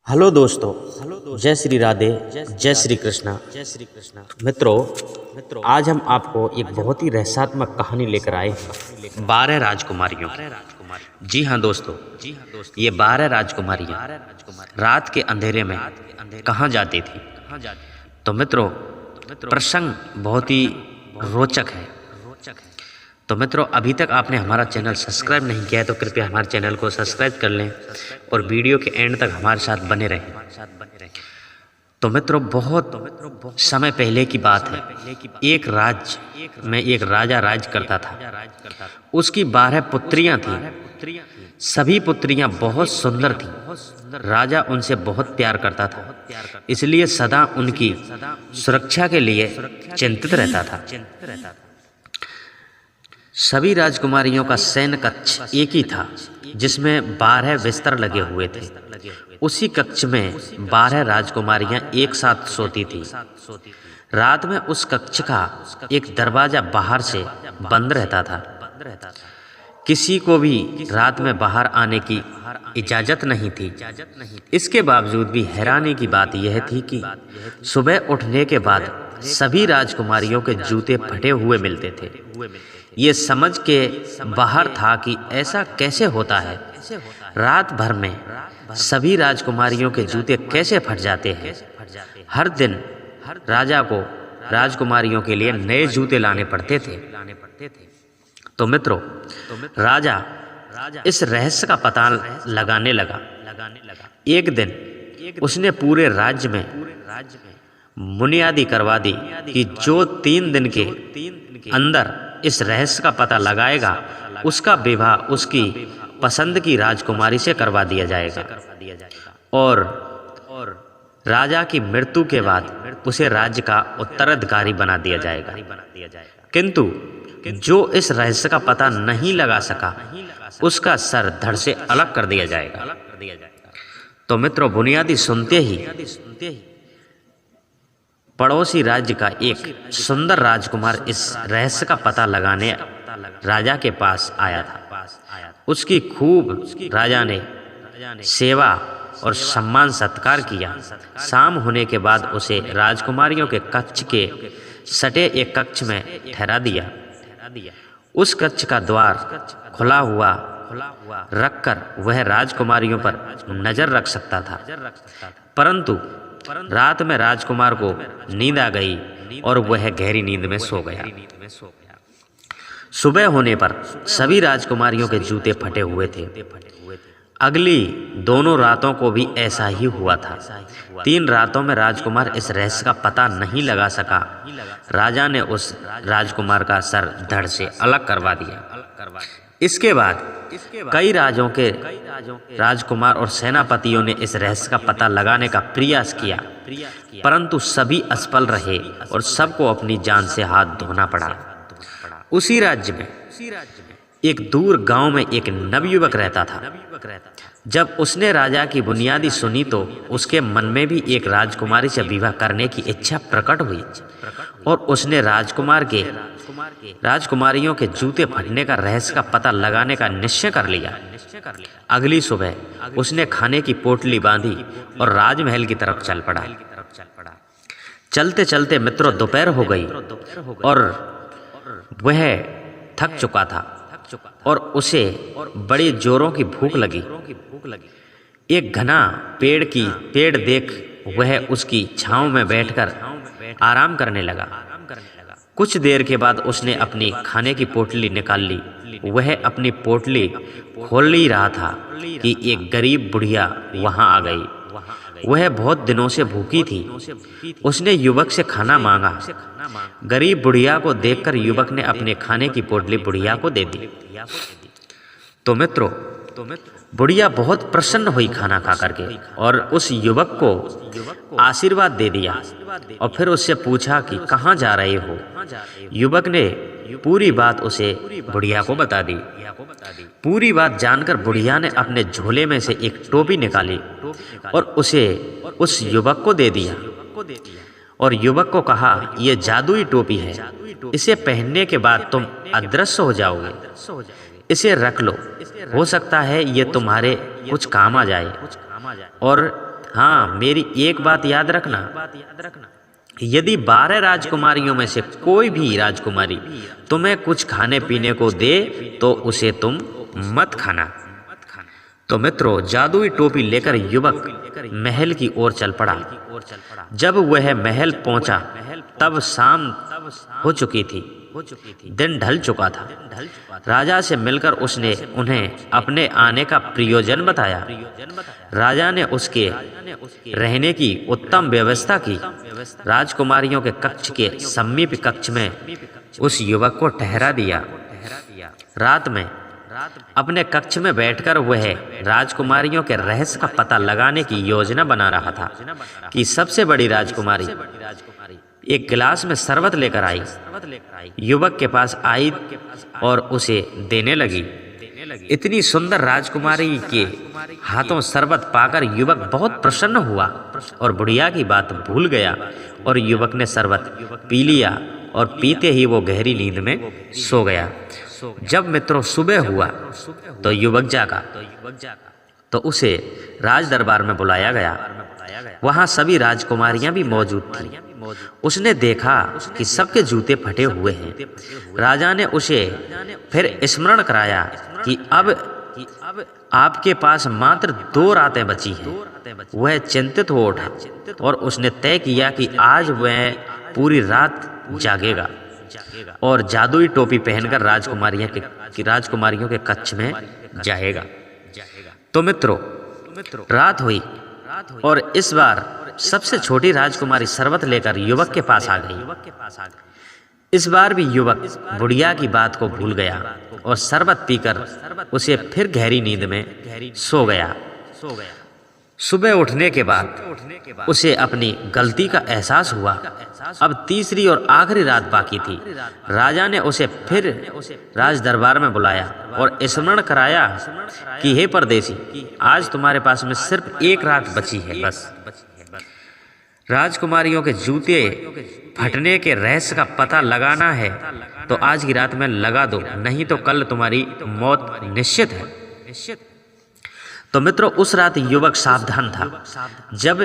Hello दोस्तों, जय श्री राधे, जय श्री कृष्णा। मित्रों, आज हम आपको एक बहुत ही रहस्यात्मक कहानी लेकर आए हैं, 12 राजकुमारियों की। जी हाँ दोस्तों, ये 12 राजकुमारियाँ रात के अंधेरे में कहाँ जाती थी। तो मित्रों, प्रसंग बहुत ही रोचक है। तो मित्रों, अभी तक आपने हमारा चैनल सब्सक्राइब नहीं किया है तो कृपया हमारे चैनल को सब्सक्राइब कर लें और वीडियो के एंड तक हमारे साथ बने रहें। तो मित्रों, बहुत समय पहले की बात है। एक राज्य में एक राजा राज करता था। उसकी 12 पुत्रियां थीं। सभी पुत्रियां बहुत सुंदर थीं। राजा उनसे बहुत प्यार करता था, इसलिए सदा उनकी सुरक्षा के लिए चिंतित रहता था। सभी राजकुमारियों का शयन कक्ष एक ही था, जिसमें 12 बिस्तर लगे हुए थे। उसी कक्ष में 12 राजकुमारियां एक साथ सोती थीं। रात में उस कक्ष का एक दरवाजा बाहर से बंद रहता था। किसी को भी रात में बाहर आने की इजाजत नहीं थी। इसके बावजूद भी हैरानी की बात यह थी कि सुबह उठने के बाद सभी राजकुमारियों के जूते फटे हुए मिलते थे। ये समझ के बाहर था कि ऐसा कैसे होता है। रात भर में सभी राजकुमारियों के जूते कैसे फट जाते हैं। हर दिन राजा को राजकुमारियों के लिए नए जूते लाने पड़ते थे। तो मित्रों, राजा इस रहस्य का पता लगाने लगा। एक दिन उसने पूरे राज्य में बुनियादी करवा दी कि जो 3 दिन के अंदर इस रहस्य का पता लगाएगा, उसका विवाह उसकी पसंद की राजकुमारी से करवा दिया जाएगा और राजा की मृत्यु के बाद उसे राज्य का उत्तराधिकारी बना दिया जाएगा। किंतु जो इस रहस्य का पता नहीं लगा सका, उसका सर धड़ से अलग कर दिया जाएगा। तो मित्रों, बुनियादी सुनते ही पड़ोसी राज्य का एक सुंदर राजकुमार इस रहस्य का पता लगाने राजा के पास आया था। उसकी खूब राजा ने सेवा और सम्मान सत्कार किया। शाम होने के बाद उसे राजकुमारियों के कक्ष के सटे एक कक्ष में ठहरा दिया। उस कक्ष का द्वार खुला हुआ रखकर वह राजकुमारियों पर नजर रख सकता था। परंतु रात में राजकुमार को नींद आ गई और वह गहरी नींद में सो गया। सुबह होने पर सभी राजकुमारियों के जूते फटे हुए थे। अगली दोनों रातों को भी ऐसा ही हुआ था। 3 रातों में राजकुमार इस रहस्य का पता नहीं लगा सका। राजा ने उस राजकुमार का सर धड़ से अलग करवा दिया। इसके बाद कई राज्यों के राजकुमार और सेनापतियों ने इस रहस्य का पता लगाने का प्रयास किया, परंतु सभी असफल रहे और सबको अपनी जान से हाथ धोना पड़ा। उसी राज्य में एक दूर गांव में एक नवयुवक रहता था। जब उसने राजा की बुनियादी सुनी तो उसके मन में भी एक राजकुमारी से विवाह करने की इच्छा प्रकट हुई और उसने राजकुमारियों के जूते फटने का रहस्य का पता लगाने का निश्चय कर लिया। अगली सुबह उसने खाने की पोटली बांधी और राजमहल की तरफ चल पड़ा। चलते चलते मित्रों, दोपहर हो गई और वह थक चुका था और उसे बड़ी जोरों की भूख लगी। एक घना पेड़ देख वह उसकी छांव में बैठकर आराम करने लगा। कुछ देर के बाद उसने अपनी खाने की पोटली निकाल ली। वह अपनी पोटली खोल ही रहा था कि एक गरीब बुढ़िया वहां आ गई। वह बहुत दिनों से भूखी थी। उसने युवक से खाना मांगा। गरीब बुढ़िया को देखकर युवक ने अपने खाने की पोटली बुढ़िया को दे दी। तो मित्रों, बुढ़िया बहुत प्रसन्न हुई खाना खा करके और उस युवक को आशीर्वाद दे दिया और फिर उससे पूछा कि कहाँ जा रहे हो। युवक ने पूरी बात उसे बुढ़िया को बता दी। पूरी बात जानकर बुढ़िया ने अपने झोले में से एक टोपी निकाली और उसे उस युवक को दे दिया और युवक को कहा, यह जादुई टोपी है, इसे पहनने के बाद तुम अदृश्य हो जाओगे। इसे रख लो, हो सकता है ये तुम्हारे कुछ काम आ जाए और हाँ, मेरी एक बात याद रखना, यदि 12 राजकुमारियों में से कोई भी राजकुमारी तुम्हें कुछ खाने पीने को दे तो उसे तुम मत खाना। तो मित्रों, जादुई टोपी लेकर युवक महल की ओर चल पड़ा। जब वह महल पहुंचा तब शाम हो चुकी थी, दिन ढल चुका था। राजा से मिलकर उसने उन्हें अपने आने का प्रयोजन बताया। राजा ने उसके रहने की उत्तम व्यवस्था की। राजकुमारियों के कक्ष के समीप कक्ष में उस युवक को ठहरा दिया। रात में अपने कक्ष में बैठकर वह राजकुमारियों के रहस्य का पता लगाने की योजना बना रहा था कि सबसे बड़ी राजकुमारी एक गिलास में शरबत लेकर आई, युवक के पास आई और उसे देने लगी। इतनी सुंदर राजकुमारी के हाथों शरबत पाकर युवक बहुत प्रसन्न हुआ और बुढ़िया की बात भूल गया और युवक ने शरबत पी लिया और पीते ही वो गहरी नींद में सो गया। जब मित्रों सुबह हुआ तो युवक जागा तो उसे राज दरबार में बुलाया गया। वहां सभी राजकुमारियां भी मौजूद थीं। उसने देखा कि सबके जूते फटे हुए हैं। राजा ने उसे फिर स्मरण कराया कि अब आपके पास मात्र 2 रातें बची हैं। वह चिंतित हो उठा और उसने तय किया कि आज वह पूरी रात जागेगा और जादुई टोपी पहनकर राजकुमारियों के कक्ष में जाएगा। तो मित्रों, रात हुई और इस बार सबसे छोटी राजकुमारी शरबत लेकर युवक के पास आ गई। इस बार भी युवक बुढ़िया की बात को भूल गया और शरबत पीकर उसे फिर गहरी नींद में सो गया। सुबह उठने के बाद उसे अपनी गलती का एहसास हुआ। अब तीसरी और आखिरी रात बाकी थी। राजा ने उसे फिर राज दरबार में बुलाया और स्मरण कराया कि हे परदेसी, आज तुम्हारे पास में सिर्फ 1 रात बची है बस। राजकुमारियों के जूते फटने के रहस्य का पता लगाना है तो आज की रात में लगा दो, नहीं तो कल तुम्हारी मौत निश्चित है। तो मित्रों, उस रात युवक सावधान था। जब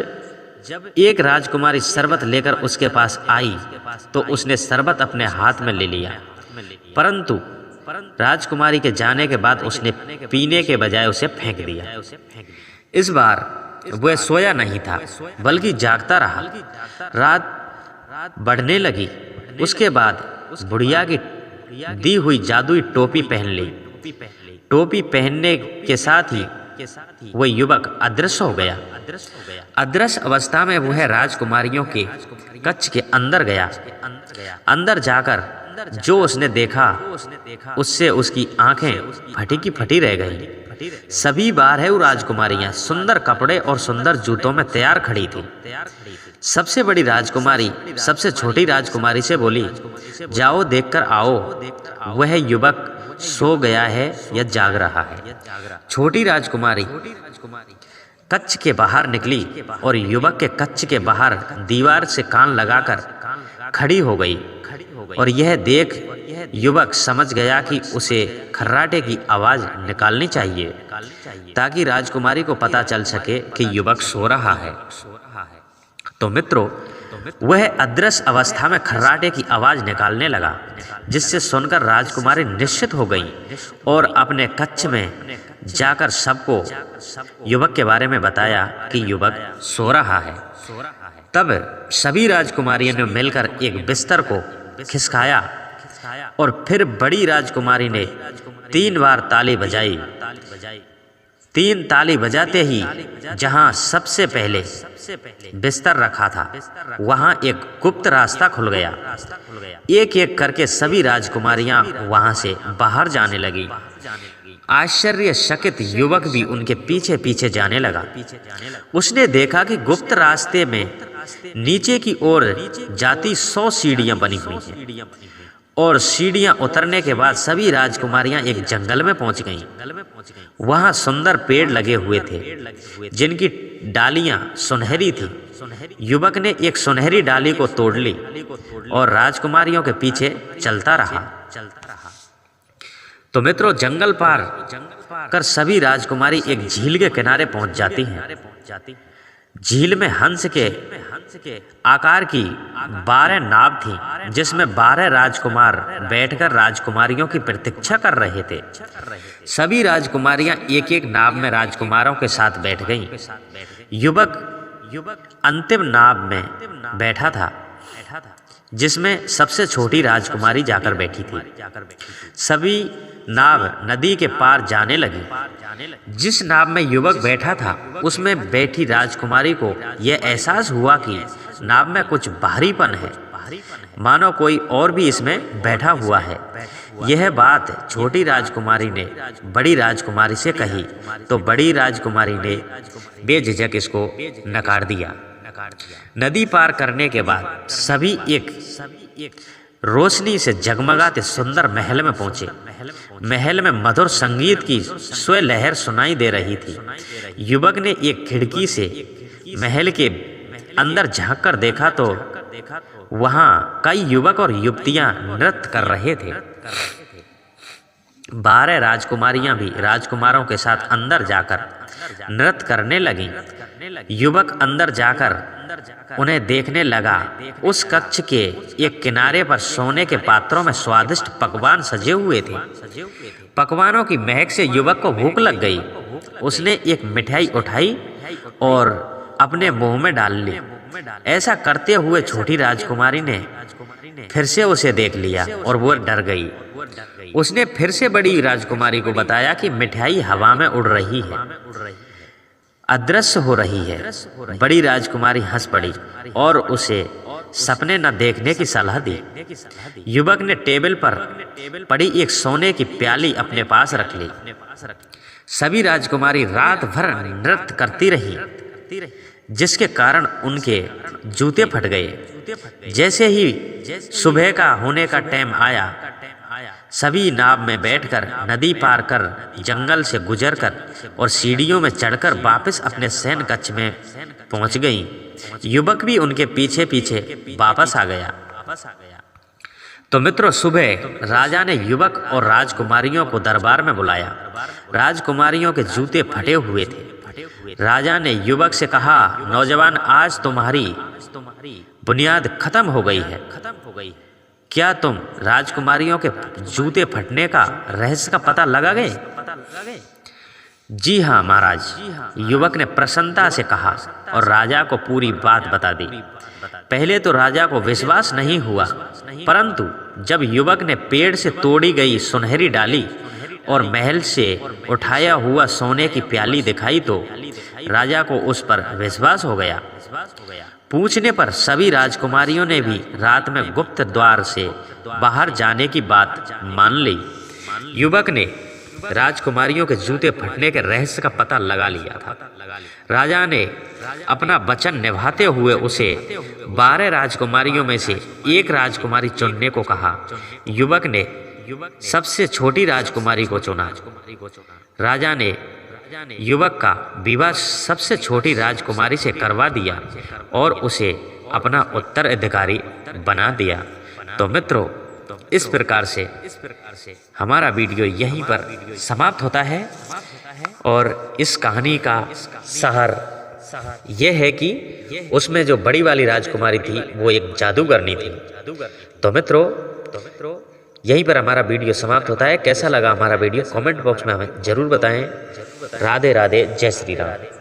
एक राजकुमारी शरबत लेकर उसके पास आई तो उसने शरबत अपने हाथ में ले लिया, परंतु राजकुमारी के जाने के बाद उसने पीने के बजाय उसे फेंक दिया। इस बार वह सोया नहीं था बल्कि जागता रहा। रात बढ़ने लगी। उसके बाद बुढ़िया की दी हुई जादुई टोपी पहन ली। टोपी पहनने के साथ ही वह युवक अदृश्य हो गया। अदृश्य अवस्था में वह राजकुमारियों के कक्ष के अंदर गया। अंदर जाकर जो उसने देखा उससे उसकी आंखें फटी की फटी रह गईं। सभी 12 राजकुमारियां सुंदर कपड़े और सुंदर जूतों में तैयार खड़ी थी। सबसे बड़ी राजकुमारी सबसे छोटी राजकुमारी से बोली, जाओ देखकर आओ वह युवक सो गया है या जाग रहा है। छोटी राजकुमारी कक्ष के बाहर निकली और युवक के कक्ष के बाहर दीवार से कान लगाकर खड़ी हो गई और यह देख युवक समझ गया कि उसे खर्राटे की आवाज निकालनी चाहिए ताकि राजकुमारी को पता चल सके कि युवक सो रहा है। तो मित्रों, वह अदृश्य अवस्था में खर्राटे की आवाज निकालने लगा, जिससे सुनकर राजकुमारी निश्चित हो गई और अपने कक्ष में जाकर सबको युवक के बारे में बताया कि युवक सो रहा है। तब सभी राजकुमारियों ने मिलकर एक बिस्तर को खिसकाया और फिर बड़ी राजकुमारी ने 3 बार ताली बजाई। 3 ताली बजाते ही जहां सबसे पहले बिस्तर रखा था वहां एक गुप्त रास्ता खुल गया। एक एक करके सभी राजकुमारियां वहां से बाहर जाने लगी। आश्चर्यचकित युवक भी उनके पीछे पीछे जाने लगा। उसने देखा कि गुप्त रास्ते में नीचे की ओर जाती 100 सीढ़ियां बनी हुई हैं और सीढ़ियां उतरने के बाद सभी राजकुमारियां एक जंगल में पहुंच गईं। वहां सुंदर पेड़ लगे हुए थे जिनकी डालियां सुनहरी थीं। युवक ने एक सुनहरी डाली को तोड़ ली और राजकुमारियों के पीछे चलता रहा। तो मित्रों, जंगल पार कर सभी राजकुमारी एक झील के किनारे पहुंच जाती हैं। झील में हंस के आकार की 12 नाव थीं, जिसमें 12 राजकुमार बैठकर राजकुमारियों की प्रतीक्षा कर रहे थे। सभी राजकुमारियां एक एक नाव में राजकुमारों के साथ बैठ गईं। युवक अंतिम नाव में बैठा था, जिसमें सबसे छोटी राजकुमारी जाकर बैठी थी। सभी नाव नदी के पार जाने लगी। जिस नाव में युवक बैठा था, उसमें बैठी राजकुमारी को यह एहसास हुआ कि नाव में कुछ भारीपन है, मानो कोई और भी इसमें बैठा हुआ है। यह बात छोटी राजकुमारी ने बड़ी राजकुमारी से कही, तो बड़ी राजकुमारी ने बेझिझक इसको नकार दिया। नदी पार करने के बाद सभी एक रोशनी से जगमगाते सुंदर महल में पहुंचे। महल में मधुर संगीत की स्वर लहर सुनाई दे रही थी। युवक ने एक खिड़की से महल के अंदर झांक कर देखा तो वहां कई युवक और युवतियां नृत्य कर रहे थे। 12 राजकुमारियां भी राजकुमारों के साथ अंदर जाकर नृत्य करने लगीं। युवक अंदर जाकर उन्हें देखने लगा। उस कक्ष के एक किनारे पर सोने के पात्रों में स्वादिष्ट पकवान सजे हुए थे। पकवानों की महक से युवक को भूख लग गई। उसने एक मिठाई उठाई और अपने मुंह में डाल ली। ऐसा करते हुए छोटी राजकुमारी ने फिर से उसे देख लिया और वो डर गई। उसने फिर से बड़ी राजकुमारी को बताया कि मिठाई हवा में उड़ रही है, अदृश्य हो रही है। बड़ी राजकुमारी हंस पड़ी और उसे सपने न देखने की सलाह दी। युवक ने टेबल पर पड़ी एक सोने की प्याली अपने पास रख ली। सभी राजकुमारी रात भर नृत्य करती रही, जिसके कारण उनके जूते फट गए। जैसे ही सुबह का होने का टाइम आया, सभी नाव में बैठकर नदी पार कर, जंगल से गुजरकर और सीढ़ियों में चढ़कर वापस अपने शयन कक्ष में पहुंच गईं। युवक भी उनके पीछे पीछे वापस आ गया। तो मित्रों, सुबह राजा ने युवक और राजकुमारियों को दरबार में बुलाया। राजकुमारियों के जूते फटे हुए थे। राजा ने युवक से कहा, नौजवान, आज तुम्हारी बुनियाद खत्म हो गई है। क्या तुम राजकुमारियों के जूते फटने का रहस्य का पता लगा गए? जी हाँ महाराज, युवक ने प्रसन्नता से कहा और राजा को पूरी बात बता दी। पहले तो राजा को विश्वास नहीं हुआ, परंतु जब युवक ने पेड़ से तोड़ी गई सुनहरी डाली और महल से उठाया हुआ सोने की प्याली दिखाई तो राजा को उस पर विश्वास हो गया। पूछने पर सभी राजकुमारियों ने भी रात में गुप्त द्वार से बाहर जाने की बात मान ली। युवक ने राजकुमारियों के जूते फटने के रहस्य का पता लगा लिया था। राजा ने अपना वचन निभाते हुए उसे 12 राजकुमारियों में से एक राजकुमारी चुनने को कहा। युवक ने सबसे छोटी राजकुमारी को चुना। राजा ने युवक का विवाह सबसे छोटी राजकुमारी से करवा दिया और उसे अपना उत्तराधिकारी बना दिया। तो मित्रों, इस प्रकार से हमारा वीडियो यहीं पर समाप्त होता है और इस कहानी का सार यह है कि उसमें जो बड़ी वाली राजकुमारी थी वो एक जादूगरनी थी। तो मित्रों, यहीं पर हमारा वीडियो समाप्त होता है। कैसा लगा हमारा वीडियो कमेंट बॉक्स में हमें जरूर बताएं। राधे राधे, जय श्री राम।